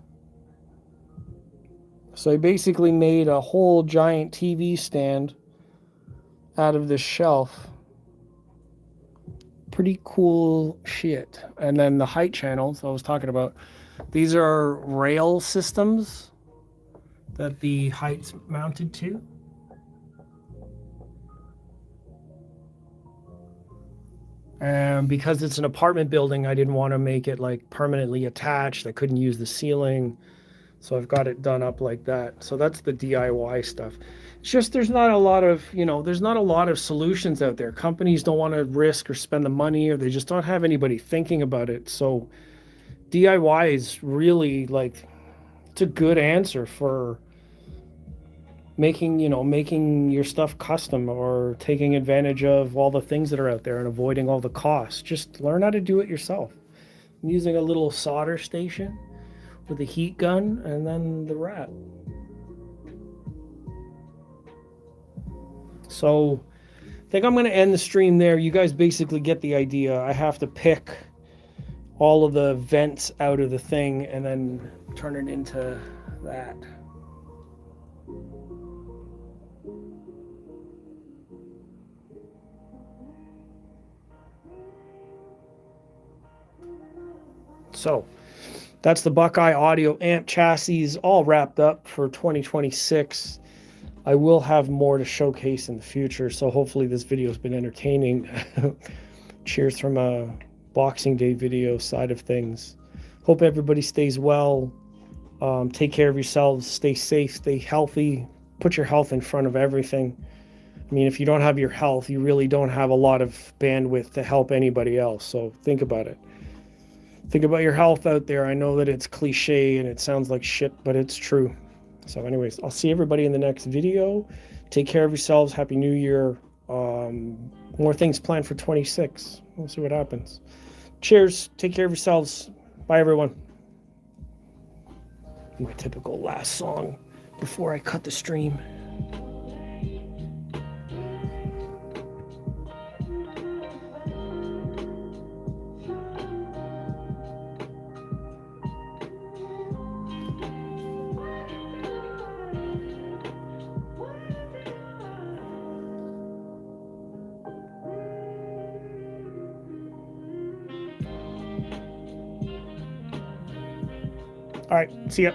So I basically made a whole giant TV stand out of this shelf. Pretty cool shit. And then the height channels I was talking about, these are rail systems that the height's mounted to. And because it's an apartment building, I didn't want to make it like permanently attached. I couldn't use the ceiling, so I've got it done up like that. So that's the DIY stuff. It's just there's not a lot of solutions out there. Companies don't want to risk or spend the money, or they just don't have anybody thinking about it. So DIY is really like, it's a good answer for making your stuff custom, or taking advantage of all the things that are out there and avoiding all the costs. Just learn how to do it yourself. I'm using a little solder station with a heat gun, and then the wrap. So I think I'm going to end the stream there. You guys basically get the idea. I have to pick all of the vents out of the thing and then turn it into that. So that's the Buckeye Audio amp chassis all wrapped up for 2026. I will have more to showcase in the future, so hopefully this video has been entertaining. Cheers from a Boxing Day video side of things. Hope everybody stays well. Take care of yourselves. Stay safe. Stay healthy. Put your health in front of everything. I mean, if you don't have your health, you really don't have a lot of bandwidth to help anybody else. So think about it. Think about your health out there. I know that it's cliche and it sounds like shit, but it's true. So anyways, I'll see everybody in the next video. Take care of yourselves. Happy New Year. More things planned for 26. We'll see what happens. Cheers. Take care of yourselves. Bye, everyone. My typical last song before I cut the stream. All right, see ya.